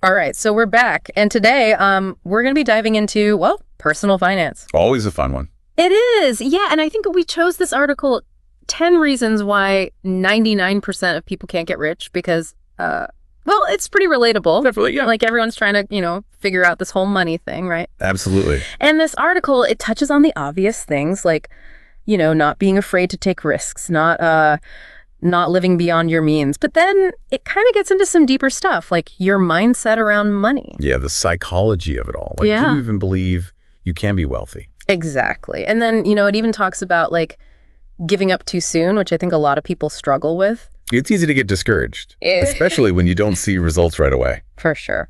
All right, so we're back, and today we're going to be diving into, well, personal finance. Always a fun one. It is, yeah, and I think we chose this article, 10 reasons why 99% of people can't get rich, because, well, it's pretty relatable. Definitely, yeah. Like everyone's trying to, figure out this whole money thing, right? Absolutely. And this article, it touches on the obvious things like, not being afraid to take risks, not living beyond your means. But then it kind of gets into some deeper stuff, like your mindset around money. Yeah, the psychology of it all. Like, do you even believe you can be wealthy? Exactly. And then, it even talks about like giving up too soon, which I think a lot of people struggle with. It's easy to get discouraged, especially when you don't see results right away. For sure.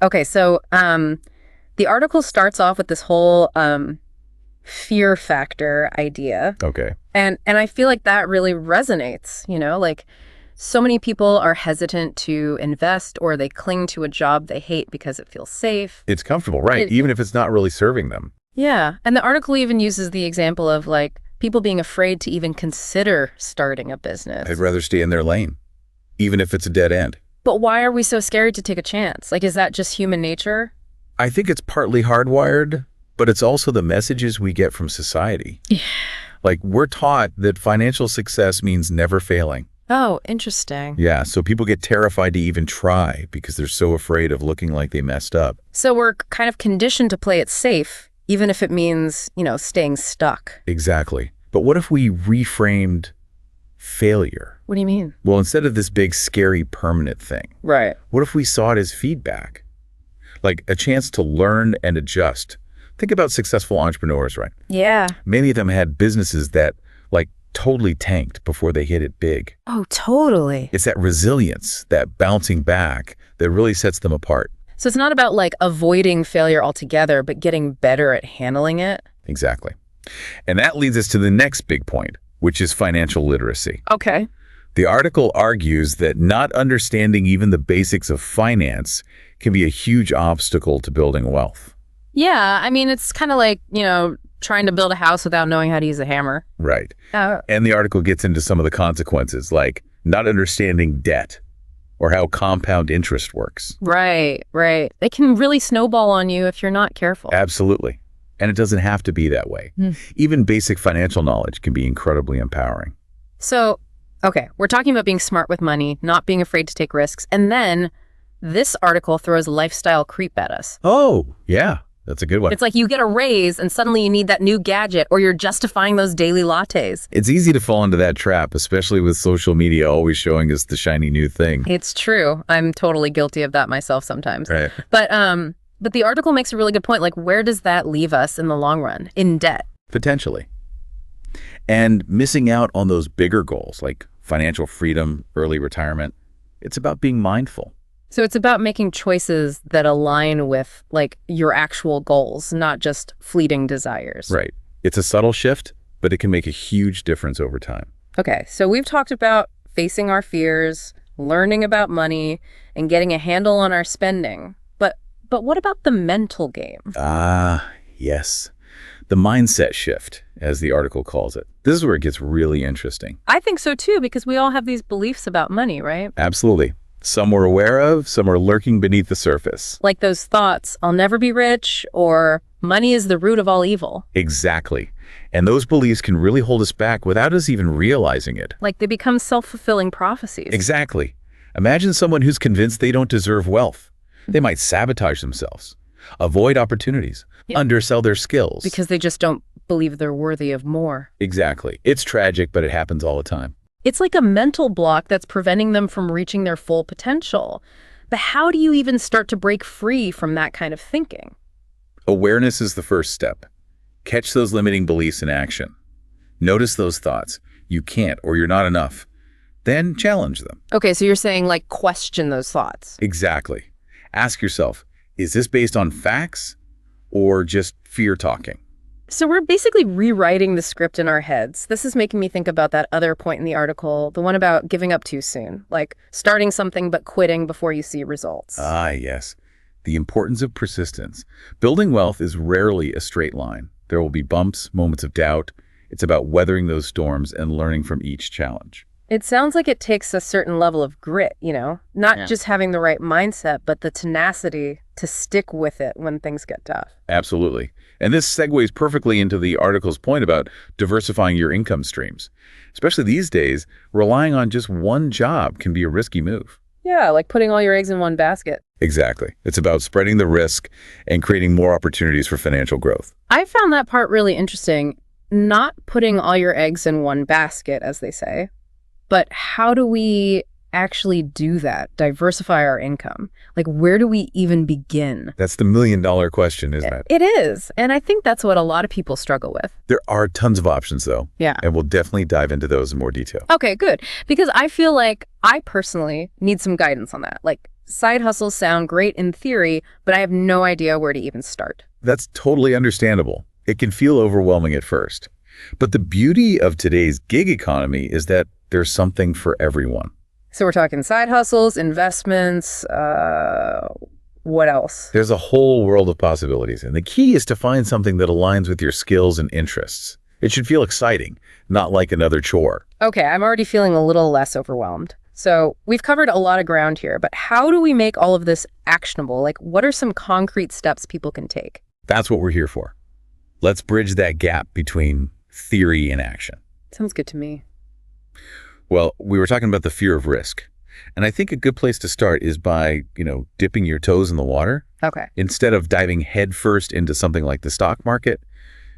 Okay, so the article starts off with this whole fear factor idea. Okay. And I feel like that really resonates, like so many people are hesitant to invest or they cling to a job they hate because it feels safe. It's comfortable, right? Even if it's not really serving them. Yeah. And the article even uses the example of like people being afraid to even consider starting a business. I'd rather stay in their lane, even if it's a dead end. But why are we so scared to take a chance? Like, is that just human nature? I think it's partly hardwired, but it's also the messages we get from society. Yeah. Like, we're taught that financial success means never failing. Oh, interesting. Yeah, so people get terrified to even try because they're so afraid of looking like they messed up. So we're kind of conditioned to play it safe, even if it means, staying stuck. Exactly. But what if we reframed failure? What do you mean? Well, instead of this big, scary, permanent thing, right? What if we saw it as feedback? Like a chance to learn and adjust. Think about successful entrepreneurs, right? Yeah. Many of them had businesses that totally tanked before they hit it big. Oh, totally. It's that resilience, that bouncing back that really sets them apart. So it's not about avoiding failure altogether, but getting better at handling it. Exactly. And that leads us to the next big point, which is financial literacy. Okay. The article argues that not understanding even the basics of finance can be a huge obstacle to building wealth. Yeah, I mean, it's kind of like, trying to build a house without knowing how to use a hammer. Right. And the article gets into some of the consequences, like not understanding debt or how compound interest works. Right. They can really snowball on you if you're not careful. Absolutely. And it doesn't have to be that way. Even basic financial knowledge can be incredibly empowering. So, okay, we're talking about being smart with money, not being afraid to take risks, and then this article throws lifestyle creep at us. Oh, yeah. That's a good one. It's like you get a raise and suddenly you need that new gadget or you're justifying those daily lattes. It's easy to fall into that trap, especially with social media always showing us the shiny new thing. It's true. I'm totally guilty of that myself sometimes. Right. But the article makes a really good point. Like, where does that leave us in the long run? In debt. Potentially. And missing out on those bigger goals like financial freedom, early retirement. It's about being mindful. So it's about making choices that align with your actual goals, not just fleeting desires. Right. It's a subtle shift, but it can make a huge difference over time. Okay, so we've talked about facing our fears, learning about money, and getting a handle on our spending. But what about the mental game? Yes. The mindset shift, as the article calls it. This is where it gets really interesting. I think so too, because we all have these beliefs about money, right? Absolutely. Some we're aware of, some are lurking beneath the surface. Like those thoughts, I'll never be rich, or money is the root of all evil. Exactly. And those beliefs can really hold us back without us even realizing it. Like they become self-fulfilling prophecies. Exactly. Imagine someone who's convinced they don't deserve wealth. They might sabotage themselves, avoid opportunities, undersell their skills. Because they just don't believe they're worthy of more. Exactly. It's tragic, but it happens all the time. It's like a mental block that's preventing them from reaching their full potential. But how do you even start to break free from that kind of thinking? Awareness is the first step. Catch those limiting beliefs in action. Notice those thoughts. You can't or you're not enough. Then challenge them. Okay, so you're saying question those thoughts. Exactly. Ask yourself, is this based on facts or just fear talking? So we're basically rewriting the script in our heads. This is making me think about that other point in the article, the one about giving up too soon, like starting something but quitting before you see results. Yes. The importance of persistence. Building wealth is rarely a straight line. There will be bumps, moments of doubt. It's about weathering those storms and learning from each challenge. It sounds like it takes a certain level of grit, not Yeah. just having the right mindset, but the tenacity to stick with it when things get tough. Absolutely. And this segues perfectly into the article's point about diversifying your income streams. Especially these days, relying on just one job can be a risky move. Yeah, like putting all your eggs in one basket. Exactly. It's about spreading the risk and creating more opportunities for financial growth. I found that part really interesting. Not putting all your eggs in one basket, as they say, but how do we actually do that? Diversify our income? Like, where do we even begin? That's the million-dollar question, isn't it? It is. And I think that's what a lot of people struggle with. There are tons of options, though. Yeah. And we'll definitely dive into those in more detail. Okay, good. Because I feel like I personally need some guidance on that. Like, side hustles sound great in theory, but I have no idea where to even start. That's totally understandable. It can feel overwhelming at first. But the beauty of today's gig economy is that there's something for everyone. So we're talking side hustles, investments, what else? There's a whole world of possibilities, and the key is to find something that aligns with your skills and interests. It should feel exciting, not like another chore. Okay, I'm already feeling a little less overwhelmed. So we've covered a lot of ground here, but how do we make all of this actionable? Like, what are some concrete steps people can take? That's what we're here for. Let's bridge that gap between theory and action. Sounds good to me. Well, we were talking about the fear of risk. And I think a good place to start is by, dipping your toes in the water. Okay. Instead of diving headfirst into something like the stock market,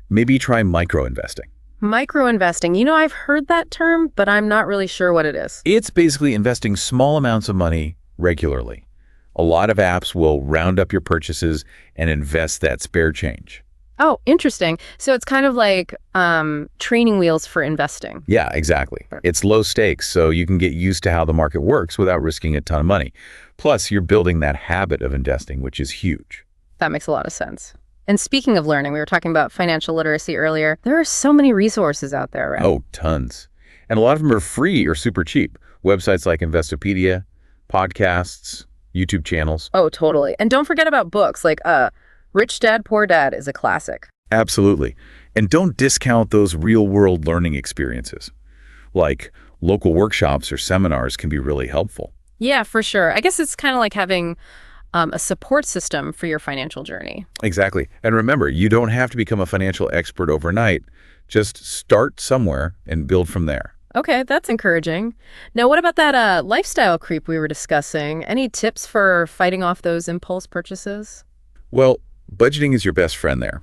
maybe try micro-investing. Micro-investing. I've heard that term, but I'm not really sure what it is. It's basically investing small amounts of money regularly. A lot of apps will round up your purchases and invest that spare change. Oh, interesting. So it's kind of like training wheels for investing. Yeah, exactly. It's low stakes, so you can get used to how the market works without risking a ton of money. Plus, you're building that habit of investing, which is huge. That makes a lot of sense. And speaking of learning, we were talking about financial literacy earlier. There are so many resources out there, right? Oh, tons. And a lot of them are free or super cheap. Websites like Investopedia, podcasts, YouTube channels. Oh, totally. And don't forget about books like Rich Dad, Poor Dad is a classic. Absolutely. And don't discount those real-world learning experiences. Like local workshops or seminars can be really helpful. Yeah, for sure. I guess it's kind of like having a support system for your financial journey. Exactly. And remember, you don't have to become a financial expert overnight. Just start somewhere and build from there. Okay, that's encouraging. Now, what about that lifestyle creep we were discussing? Any tips for fighting off those impulse purchases? Well, budgeting is your best friend there.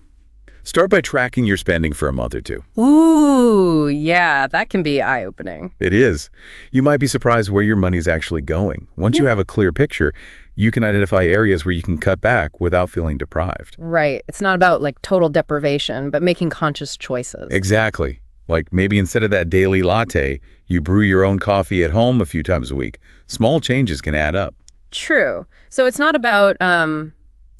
Start by tracking your spending for a month or two. Ooh, yeah, that can be eye-opening. It is. You might be surprised where your money's actually going. Once you have a clear picture, you can identify areas where you can cut back without feeling deprived. Right. It's not about like total deprivation, but making conscious choices. Exactly. Like maybe instead of that daily latte, you brew your own coffee at home a few times a week. Small changes can add up. True. So it's not about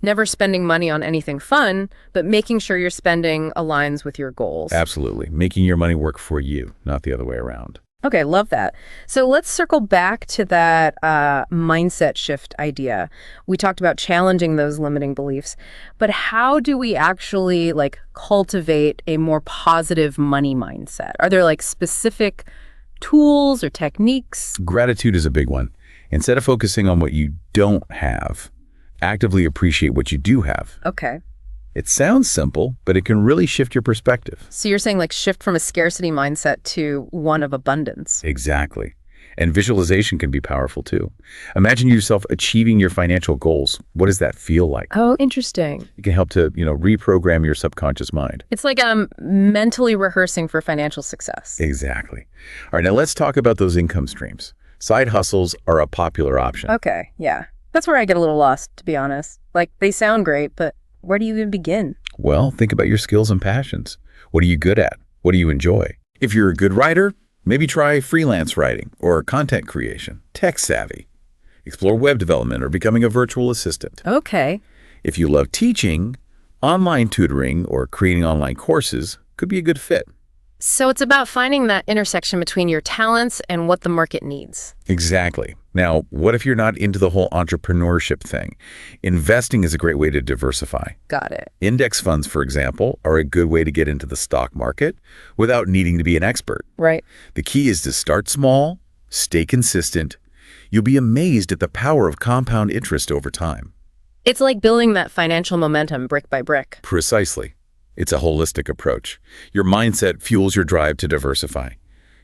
never spending money on anything fun, but making sure your spending aligns with your goals. Absolutely. Making your money work for you, not the other way around. Okay, love that. So let's circle back to that mindset shift idea. We talked about challenging those limiting beliefs, but how do we actually cultivate a more positive money mindset? Are there specific tools or techniques? Gratitude is a big one. Instead of focusing on what you don't have, actively appreciate what you do have. Okay. It sounds simple, but it can really shift your perspective. So you're saying shift from a scarcity mindset to one of abundance. Exactly. And visualization can be powerful too. Imagine yourself achieving your financial goals. What does that feel like? Oh, interesting. It can help to, reprogram your subconscious mind. It's like mentally rehearsing for financial success. Exactly. All right, now let's talk about those income streams. Side hustles are a popular option. Okay, yeah. That's where I get a little lost, to be honest. They sound great, but where do you even begin? Well, think about your skills and passions. What are you good at? What do you enjoy? If you're a good writer, maybe try freelance writing or content creation, tech savvy. Explore web development or becoming a virtual assistant. Okay. If you love teaching, online tutoring or creating online courses could be a good fit. So it's about finding that intersection between your talents and what the market needs. Exactly. Now, what if you're not into the whole entrepreneurship thing? Investing is a great way to diversify. Got it. Index funds, for example, are a good way to get into the stock market without needing to be an expert. Right. The key is to start small Stay consistent. You'll be amazed at the power of compound interest over time. It's like building that financial momentum brick by brick. Precisely. It's a holistic approach. Your mindset fuels your drive to diversify.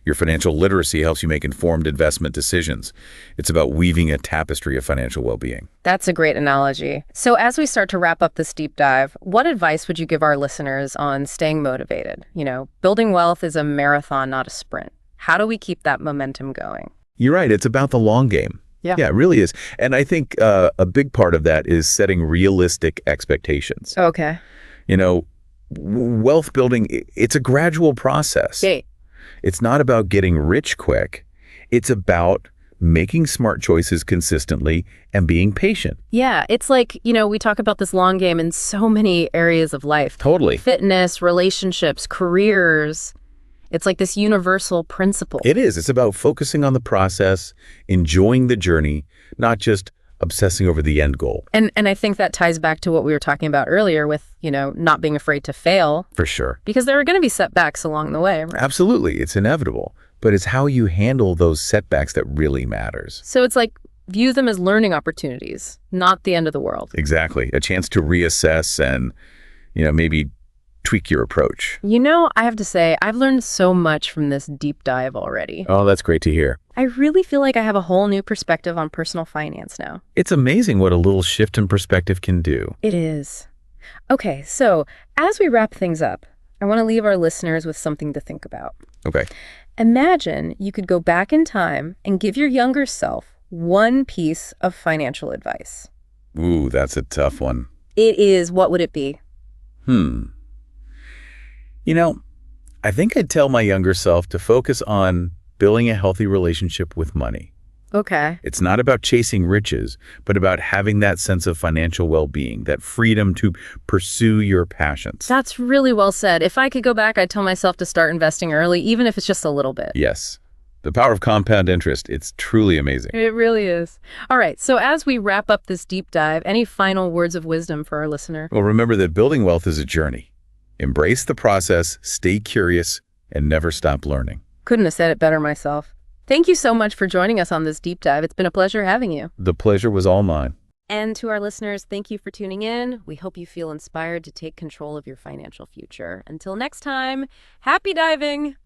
Your financial literacy helps you make informed investment decisions. It's about weaving a tapestry of financial well-being. That's a great analogy. So as we start to wrap up this deep dive, what advice would you give our listeners on staying motivated? Building wealth is a marathon, not a sprint. How do we keep that momentum going? You're right. It's about the long game. Yeah. Yeah, it really is. And I think a big part of that is setting realistic expectations. Okay. Wealth building, it's a gradual process. Great. It's not about getting rich quick. It's about making smart choices consistently and being patient. Yeah, it's like, we talk about this long game in so many areas of life. Totally. Fitness, relationships, careers. It's like this universal principle. It is. It's about focusing on the process, enjoying the journey, not just obsessing over the end goal. And I think that ties back to what we were talking about earlier with, not being afraid to fail. For sure. Because there are going to be setbacks along the way. Right? Absolutely. It's inevitable. But it's how you handle those setbacks that really matters. So it's like, view them as learning opportunities, not the end of the world. Exactly. A chance to reassess and, maybe tweak your approach. I have to say, I've learned so much from this deep dive already. Oh, that's great to hear. I really feel like I have a whole new perspective on personal finance now. It's amazing what a little shift in perspective can do. It is. Okay, so as we wrap things up, I want to leave our listeners with something to think about. Okay. Imagine you could go back in time and give your younger self one piece of financial advice. Ooh, that's a tough one. It is. What would it be? I think I'd tell my younger self to focus on building a healthy relationship with money. Okay. It's not about chasing riches, but about having that sense of financial well-being, that freedom to pursue your passions. That's really well said. If I could go back, I'd tell myself to start investing early, even if it's just a little bit. Yes. The power of compound interest, it's truly amazing. It really is. All right, so as we wrap up this deep dive, any final words of wisdom for our listener? Well, remember that building wealth is a journey. Embrace the process, stay curious, and never stop learning. Couldn't have said it better myself. Thank you so much for joining us on this deep dive. It's been a pleasure having you. The pleasure was all mine. And to our listeners, thank you for tuning in. We hope you feel inspired to take control of your financial future. Until next time, happy diving!